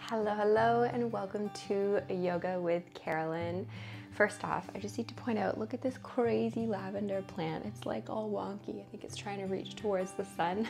Hello, hello, and welcome to Yoga with Carolynne. First off, I just need to point out, look at this crazy lavender plant. It's like all wonky. I think it's trying to reach towards the sun.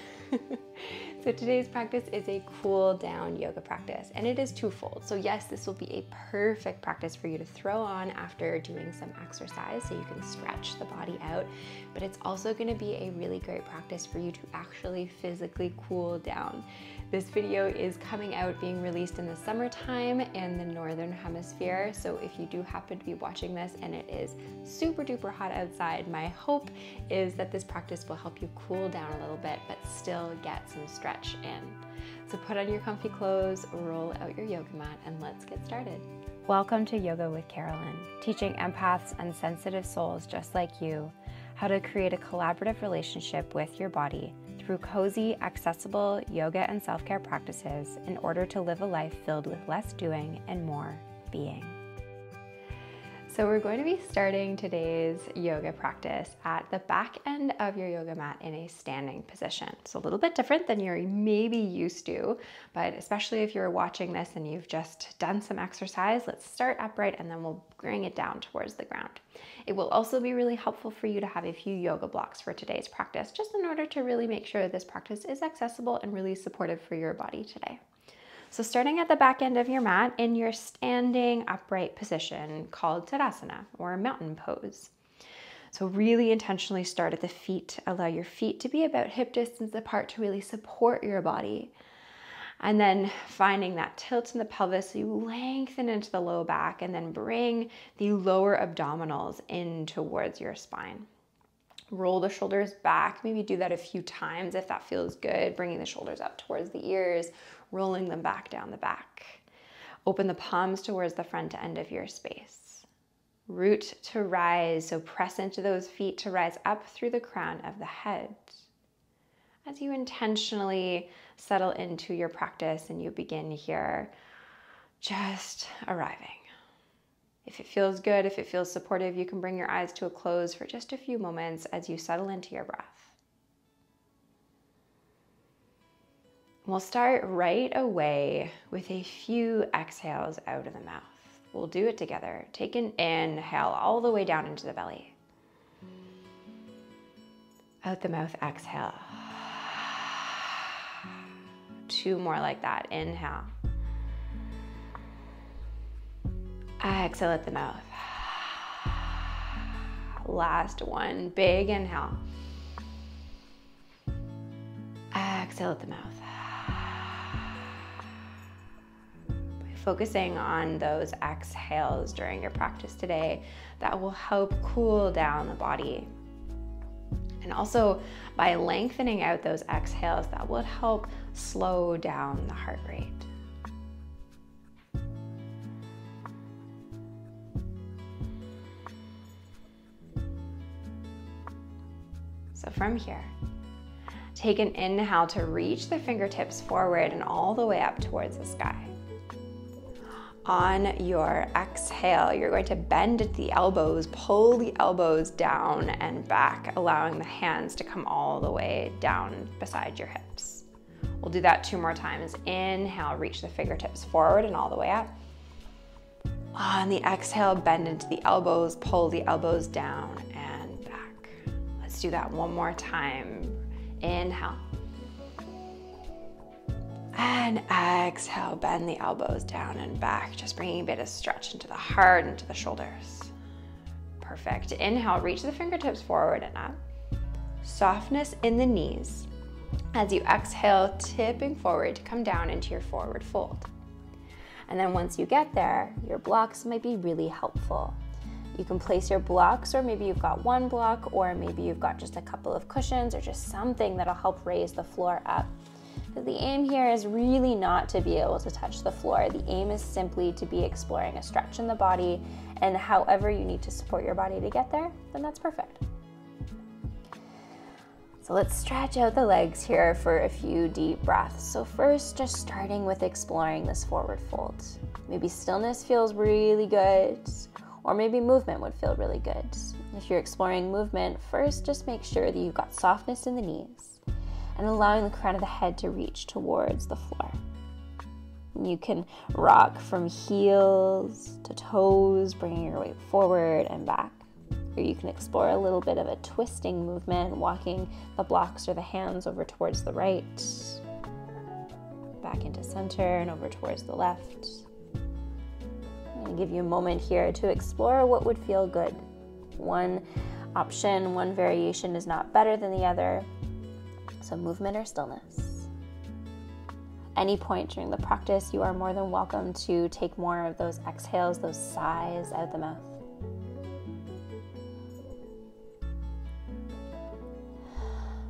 So today's practice is a cool down yoga practice, and it is twofold. So yes, this will be a perfect practice for you to throw on after doing some exercise so you can stretch the body out, but it's also going to be a really great practice for you to actually physically cool down. This video is coming out, being released in the summertime in the Northern Hemisphere. So if you do happen to be watching this and it is super duper hot outside, my hope is that this practice will help you cool down a little bit, but still get some stretch in. So put on your comfy clothes, roll out your yoga mat, and let's get started. Welcome to Yoga with Carolynne, teaching empaths and sensitive souls just like you how to create a collaborative relationship with your body through cozy, accessible yoga and self-care practices in order to live a life filled with less doing and more being. So we're going to be starting today's yoga practice at the back end of your yoga mat in a standing position. It's a little bit different than you're maybe used to, but especially if you're watching this and you've just done some exercise, let's start upright and then we'll bring it down towards the ground. It will also be really helpful for you to have a few yoga blocks for today's practice, just in order to really make sure this practice is accessible and really supportive for your body today. So starting at the back end of your mat in your standing upright position called Tadasana, or mountain pose. So really intentionally start at the feet. Allow your feet to be about hip distance apart to really support your body. And then finding that tilt in the pelvis, so you lengthen into the low back and then bring the lower abdominals in towards your spine. Roll the shoulders back, maybe do that a few times if that feels good, bringing the shoulders up towards the ears, rolling them back down the back. Open the palms towards the front end of your space. Root to rise, so press into those feet to rise up through the crown of the head. As you intentionally settle into your practice and you begin here, just arriving. If it feels good, if it feels supportive, you can bring your eyes to a close for just a few moments as you settle into your breath. We'll start right away with a few exhales out of the mouth. We'll do it together. Take an inhale all the way down into the belly. Out the mouth, exhale. 2 more like that. Inhale. Exhale at the mouth. Last one. Big inhale. Exhale at the mouth. By focusing on those exhales during your practice today, that will help cool down the body. And also by lengthening out those exhales, that will help slow down the heart rate. So from here, take an inhale to reach the fingertips forward and all the way up towards the sky. On your exhale, you're going to bend at the elbows, pull the elbows down and back, allowing the hands to come all the way down beside your hips. We'll do that 2 more times. Inhale, reach the fingertips forward and all the way up. On the exhale, bend into the elbows, pull the elbows down and back. Let's do that 1 more time. Inhale. And exhale, bend the elbows down and back, just bringing a bit of stretch into the heart, into the shoulders. Perfect. Inhale, reach the fingertips forward and up. Softness in the knees. As you exhale, tipping forward to come down into your forward fold. And then once you get there, your blocks might be really helpful. You can place your blocks, or maybe you've got 1 block, or maybe you've got just a couple of cushions or just something that'll help raise the floor up. Because the aim here is really not to be able to touch the floor. The aim is simply to be exploring a stretch in the body, and however you need to support your body to get there, then that's perfect. So let's stretch out the legs here for a few deep breaths. So first, just starting with exploring this forward fold. Maybe stillness feels really good, or maybe movement would feel really good. If you're exploring movement, first just make sure that you've got softness in the knees and allowing the crown of the head to reach towards the floor. You can rock from heels to toes, bringing your weight forward and back. Or you can explore a little bit of a twisting movement, walking the blocks or the hands over towards the right, back into center and over towards the left. I'm going to give you a moment here to explore what would feel good. One option, one variation is not better than the other. So movement or stillness. Any point during the practice, you are more than welcome to take more of those exhales, those sighs out the mouth.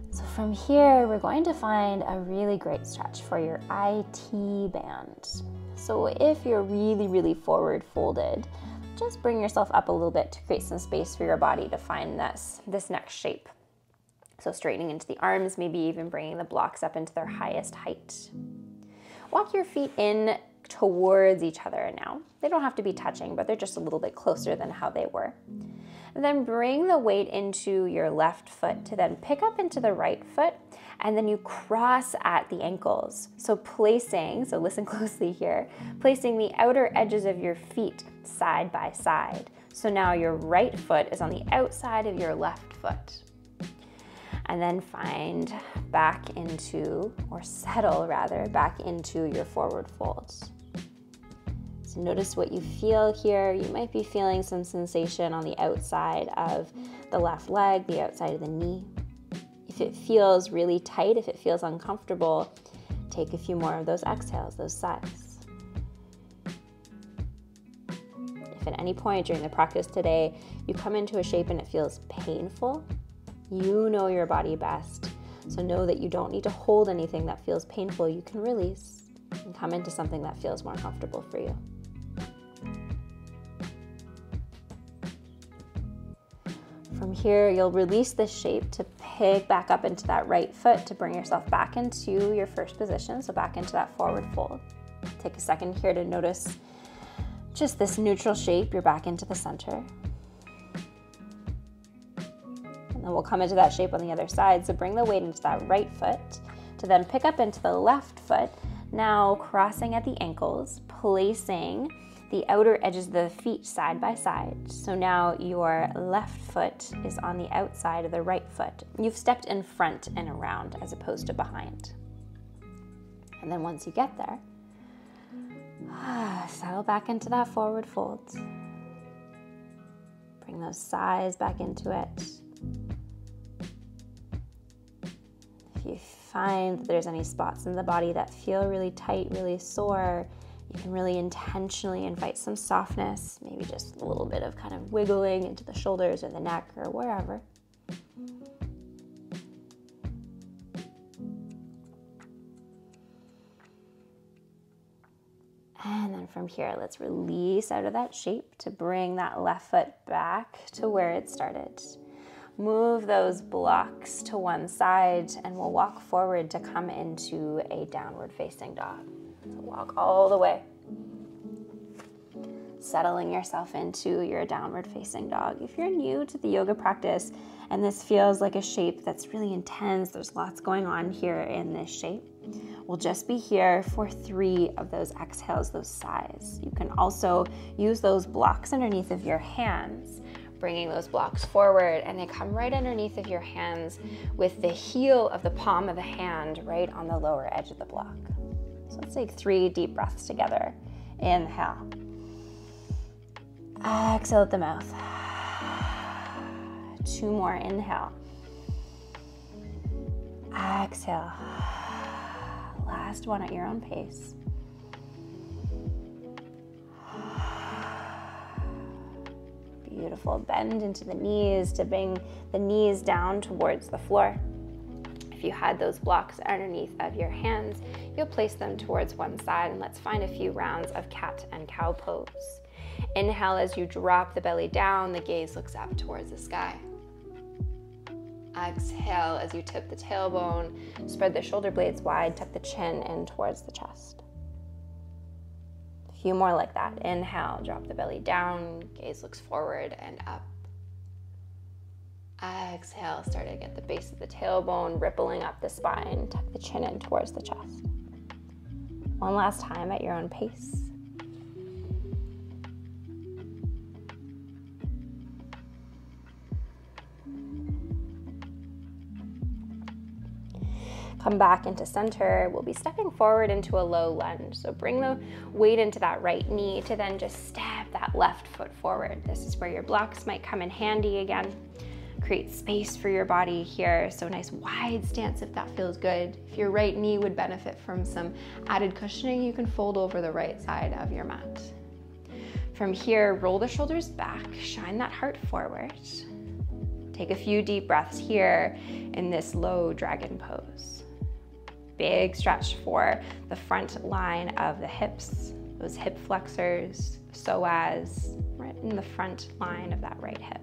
So from here, we're going to find a really great stretch for your IT band. So if you're really, really forward folded, just bring yourself up a little bit to create some space for your body to find this next shape. So straightening into the arms, maybe even bringing the blocks up into their highest height. Walk your feet in towards each other now. They don't have to be touching, but they're just a little bit closer than how they were. And then bring the weight into your left foot to then pick up into the right foot, and then you cross at the ankles. So listen closely here, placing the outer edges of your feet side by side. So now your right foot is on the outside of your left foot. And then find back into, or settle rather, back into your forward fold. So notice what you feel here. You might be feeling some sensation on the outside of the left leg, the outside of the knee. If it feels really tight, if it feels uncomfortable, take a few more of those exhales, those sighs. If at any point during the practice today, you come into a shape and it feels painful, you know your body best. So know that you don't need to hold anything that feels painful. You can release and come into something that feels more comfortable for you. From here, you'll release this shape to pick back up into that right foot to bring yourself back into your first position, so back into that forward fold. Take a second here to notice just this neutral shape. You're back into the center. And then we'll come into that shape on the other side. So bring the weight into that right foot to then pick up into the left foot. Now crossing at the ankles, placing the outer edges of the feet side by side. So now your left foot is on the outside of the right foot. You've stepped in front and around as opposed to behind. And then once you get there, settle back into that forward fold. Bring those sighs back into it. If you find that there's any spots in the body that feel really tight, really sore, you can really intentionally invite some softness, maybe just a little bit of kind of wiggling into the shoulders or the neck or wherever. And then from here, let's release out of that shape to bring that left foot back to where it started. Move those blocks to one side and we'll walk forward to come into a downward facing dog. So walk all the way, settling yourself into your downward facing dog. If you're new to the yoga practice and this feels like a shape that's really intense, there's lots going on here in this shape, we'll just be here for 3 of those exhales, those sighs. You can also use those blocks underneath of your hands, bringing those blocks forward, and they come right underneath of your hands with the heel of the palm of the hand right on the lower edge of the block. So let's take 3 deep breaths together. Inhale. Exhale at the mouth. 2 more. Inhale. Exhale. Last one at your own pace. Beautiful. Bend into the knees to bring the knees down towards the floor. If you had those blocks underneath of your hands, you'll place them towards one side, and let's find a few rounds of cat and cow pose. Inhale as you drop the belly down, the gaze looks up towards the sky. Exhale as you tip the tailbone, spread the shoulder blades wide, tuck the chin in towards the chest. A few more like that. Inhale, drop the belly down, gaze looks forward and up. Exhale, start again at the base of the tailbone, rippling up the spine, tuck the chin in towards the chest. One last time at your own pace. Come back into center. We'll be stepping forward into a low lunge. So bring the weight into that right knee to then just step that left foot forward. This is where your blocks might come in handy again. Create space for your body here. So a nice wide stance if that feels good. If your right knee would benefit from some added cushioning, you can fold over the right side of your mat. From here, roll the shoulders back, shine that heart forward. Take a few deep breaths here in this low dragon pose. Big stretch for the front line of the hips, those hip flexors, psoas, right in the front line of that right hip.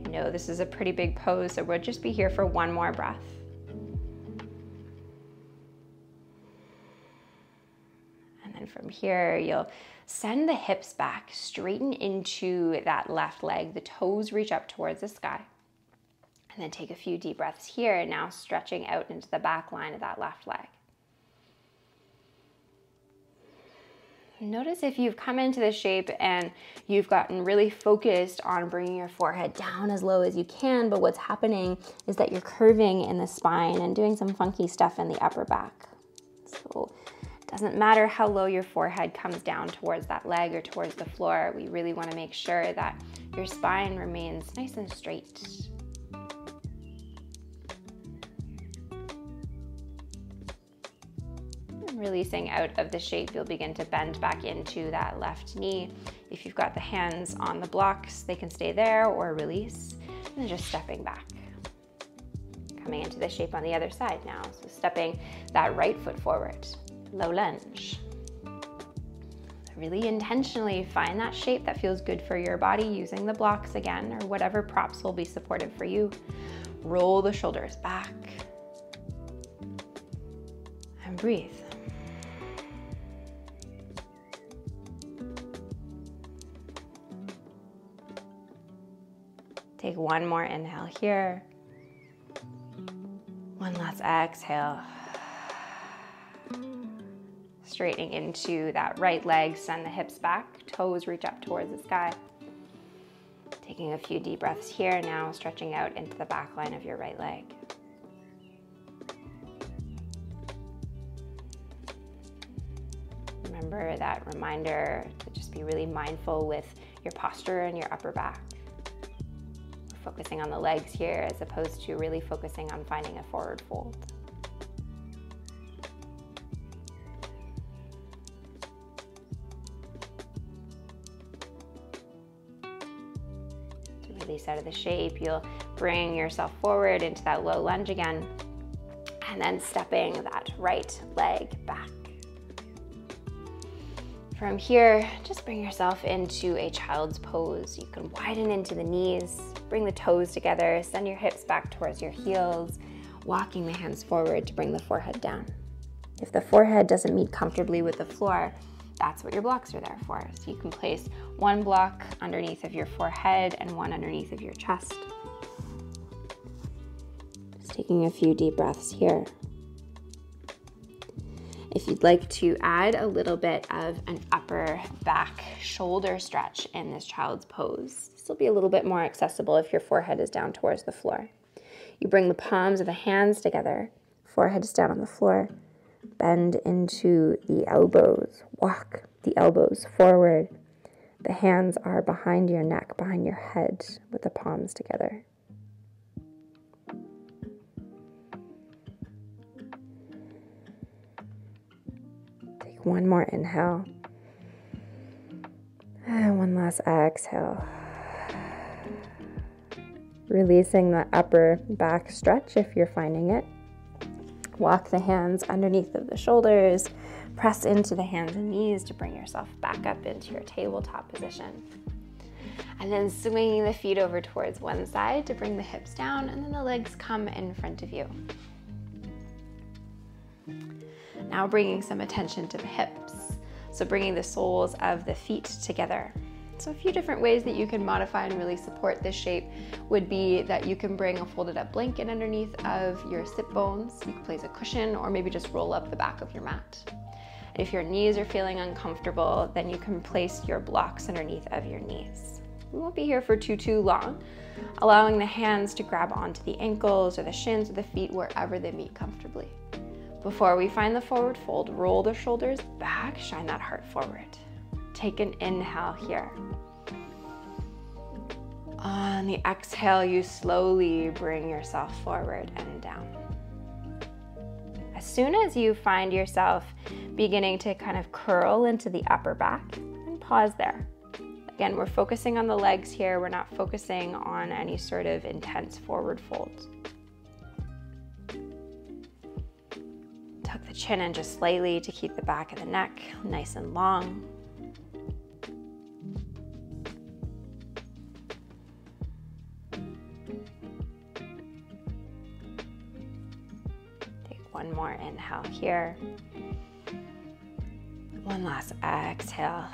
I know this is a pretty big pose, so we'll just be here for one more breath. And then from here, you'll send the hips back, straighten into that left leg. The toes reach up towards the sky. And then take a few deep breaths here, now stretching out into the back line of that left leg. Notice if you've come into this shape and you've gotten really focused on bringing your forehead down as low as you can, but what's happening is that you're curving in the spine and doing some funky stuff in the upper back. So it doesn't matter how low your forehead comes down towards that leg or towards the floor. We really want to make sure that your spine remains nice and straight. Releasing out of the shape, you'll begin to bend back into that left knee. If you've got the hands on the blocks, they can stay there or release. And then just stepping back. Coming into the shape on the other side now. So stepping that right foot forward. Low lunge. Really intentionally find that shape that feels good for your body using the blocks again, or whatever props will be supportive for you. Roll the shoulders back. And breathe. Take one more inhale here. One last exhale. Straightening into that right leg, send the hips back, toes reach up towards the sky. Taking a few deep breaths here, now stretching out into the back line of your right leg. Remember that reminder to just be really mindful with your posture and your upper back. We're focusing on the legs here as opposed to really focusing on finding a forward fold. To release out of the shape, you'll bring yourself forward into that low lunge again, and then stepping that right leg back. From here, just bring yourself into a child's pose. You can widen into the knees, bring the toes together, send your hips back towards your heels, walking the hands forward to bring the forehead down. If the forehead doesn't meet comfortably with the floor, that's what your blocks are there for. So you can place one block underneath of your forehead and one underneath of your chest. Just taking a few deep breaths here. If you'd like to add a little bit of an upper back shoulder stretch in this child's pose, this will be a little bit more accessible if your forehead is down towards the floor. You bring the palms of the hands together, forehead is down on the floor, bend into the elbows, walk the elbows forward. The hands are behind your neck, behind your head, with the palms together. One more inhale, and one last exhale. Releasing the upper back stretch if you're finding it. Walk the hands underneath of the shoulders, press into the hands and knees to bring yourself back up into your tabletop position. And then swinging the feet over towards one side to bring the hips down, and then the legs come in front of you. Now bringing some attention to the hips. So bringing the soles of the feet together. So a few different ways that you can modify and really support this shape would be that you can bring a folded up blanket underneath of your sit bones. You can place a cushion or maybe just roll up the back of your mat. If your knees are feeling uncomfortable, then you can place your blocks underneath of your knees. We won't be here for too long, allowing the hands to grab onto the ankles or the shins or the feet wherever they meet comfortably. Before we find the forward fold, roll the shoulders back, shine that heart forward. Take an inhale here. On the exhale, you slowly bring yourself forward and down. As soon as you find yourself beginning to kind of curl into the upper back, and pause there. Again, we're focusing on the legs here. We're not focusing on any sort of intense forward fold. Tuck the chin in just slightly to keep the back of the neck nice and long. One more inhale here. One last exhale.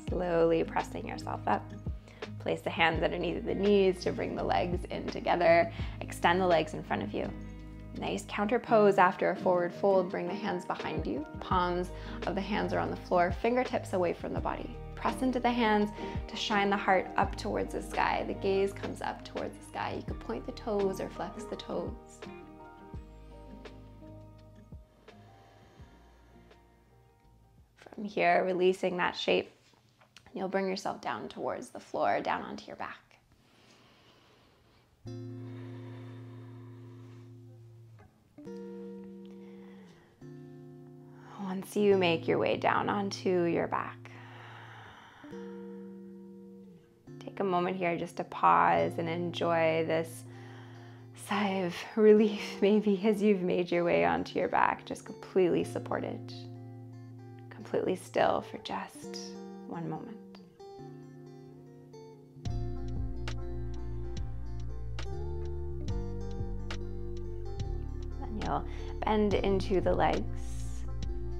Slowly pressing yourself up. Place the hands underneath the knees to bring the legs in together. Extend the legs in front of you. Nice counter pose after a forward fold. Bring the hands behind you. Palms of the hands are on the floor, fingertips away from the body. Press into the hands to shine the heart up towards the sky. The gaze comes up towards the sky. You could point the toes or flex the toes. From here, releasing that shape, you'll bring yourself down towards the floor, down onto your back. Once you make your way down onto your back, take a moment here just to pause and enjoy this sigh of relief, maybe as you've made your way onto your back, just completely supported, completely still for just one moment. Then you'll bend into the legs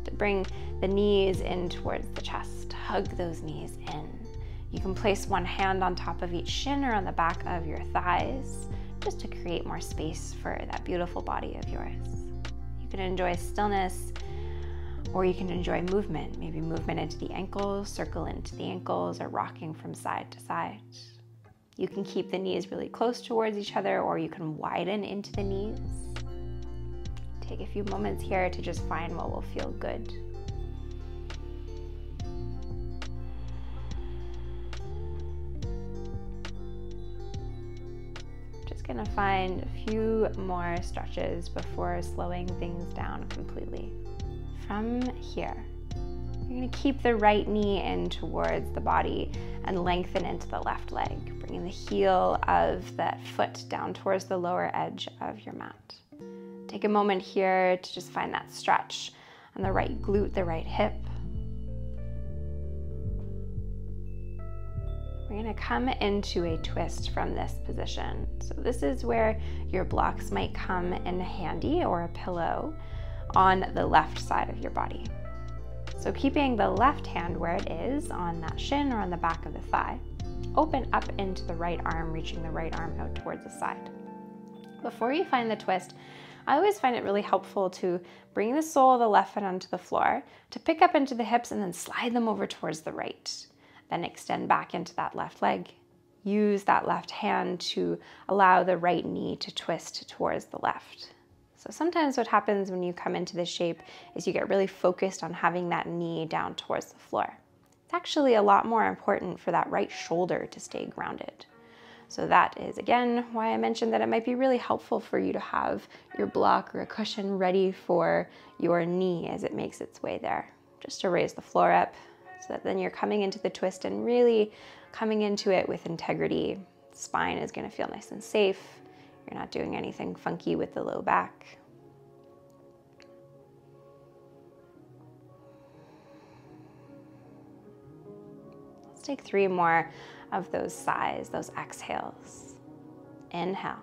to bring the knees in towards the chest. Hug those knees in. You can place one hand on top of each shin or on the back of your thighs, just to create more space for that beautiful body of yours. You can enjoy stillness, or you can enjoy movement, maybe movement into the ankles, circle into the ankles, or rocking from side to side. You can keep the knees really close towards each other, or you can widen into the knees. Take a few moments here to just find what will feel good. Gonna find a few more stretches before slowing things down completely. From here, you're gonna keep the right knee in towards the body and lengthen into the left leg, bringing the heel of that foot down towards the lower edge of your mat. Take a moment here to just find that stretch on the right glute, the right hip. We're gonna come into a twist from this position. So this is where your blocks might come in handy, or a pillow on the left side of your body. So keeping the left hand where it is on that shin or on the back of the thigh, open up into the right arm, reaching the right arm out towards the side. Before you find the twist, I always find it really helpful to bring the sole of the left foot onto the floor, to pick up into the hips and then slide them over towards the right. Then extend back into that left leg. Use that left hand to allow the right knee to twist towards the left. So sometimes what happens when you come into this shape is you get really focused on having that knee down towards the floor. It's actually a lot more important for that right shoulder to stay grounded. So that is, again, why I mentioned that it might be really helpful for you to have your block or a cushion ready for your knee as it makes its way there, just to raise the floor up, so that then you're coming into the twist and really coming into it with integrity. Spine is going to feel nice and safe. You're not doing anything funky with the low back. Let's take 3 more of those sighs, those exhales. Inhale.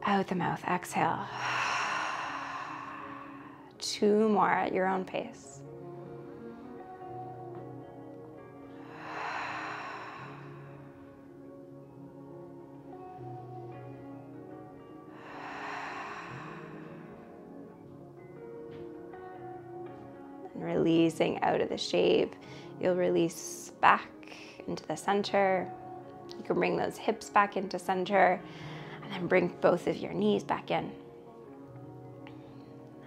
Out the mouth, exhale. 2 more at your own pace. And releasing out of the shape, you'll release back into the center. You can bring those hips back into center, and then bring both of your knees back in.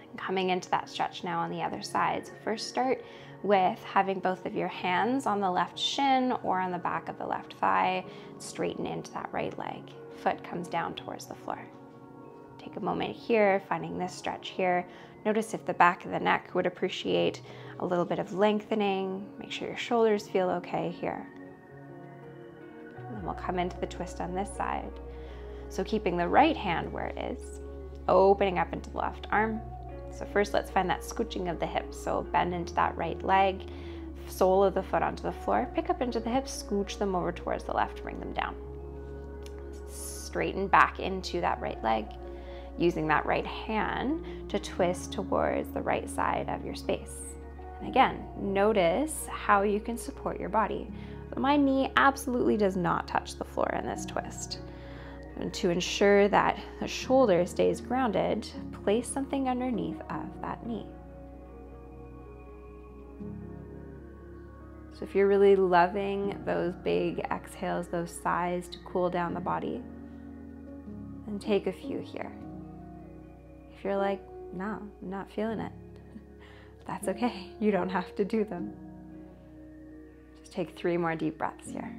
And coming into that stretch now on the other side. So first start with having both of your hands on the left shin or on the back of the left thigh, straighten into that right leg. Foot comes down towards the floor. Take a moment here, finding this stretch here. Notice if the back of the neck would appreciate a little bit of lengthening. Make sure your shoulders feel okay here. And then we'll come into the twist on this side. So keeping the right hand where it is, opening up into the left arm. So first let's find that scooching of the hips. So bend into that right leg, sole of the foot onto the floor, pick up into the hips, scooch them over towards the left, bring them down. Straighten back into that right leg, using that right hand to twist towards the right side of your space. And again, notice how you can support your body. My knee absolutely does not touch the floor in this twist. And to ensure that the shoulder stays grounded, place something underneath of that knee. So if you're really loving those big exhales, those sighs to cool down the body, then take a few here. If you're like, no, I'm not feeling it, that's okay. You don't have to do them. Just take 3 more deep breaths here.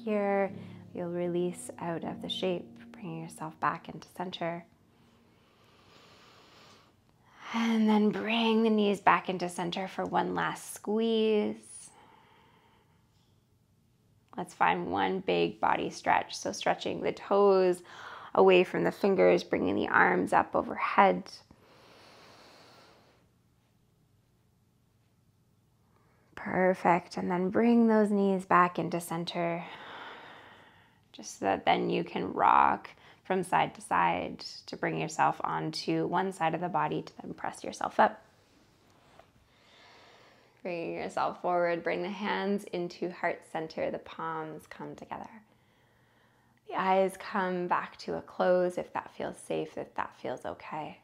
Here, you'll release out of the shape, bringing yourself back into center. And then bring the knees back into center for one last squeeze. Let's find one big body stretch. So stretching the toes away from the fingers, bringing the arms up overhead. Perfect. And then bring those knees back into center, just so that then you can rock from side to side to bring yourself onto one side of the body to then press yourself up. Bringing yourself forward, bring the hands into heart center, the palms come together. The eyes come back to a close if that feels safe, if that feels okay.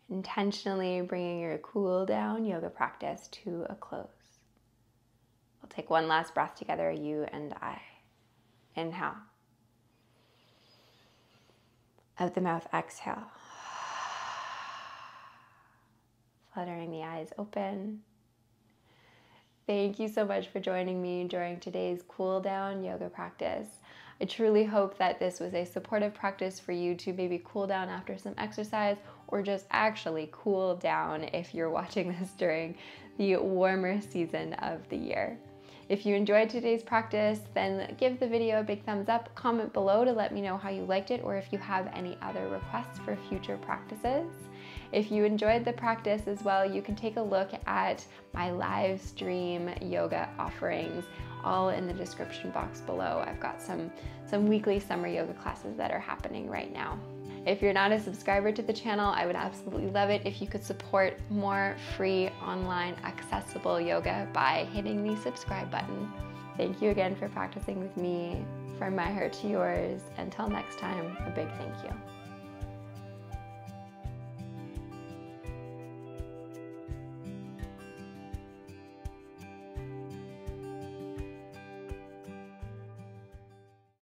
Intentionally bringing your cool down yoga practice to a close. We'll take one last breath together, you and I. Inhale. Out the mouth, exhale. Fluttering the eyes open. Thank you so much for joining me during today's cool down yoga practice. I truly hope that this was a supportive practice for you to maybe cool down after some exercise, or just actually cool down if you're watching this during the warmer season of the year. If you enjoyed today's practice, then give the video a big thumbs up, comment below to let me know how you liked it, or if you have any other requests for future practices. If you enjoyed the practice as well, you can take a look at my live stream yoga offerings, all in the description box below. I've got some weekly summer yoga classes that are happening right now. If you're not a subscriber to the channel, I would absolutely love it if you could support more free online accessible yoga by hitting the subscribe button. Thank you again for practicing with me. From my heart to yours. Until next time, a big thank you.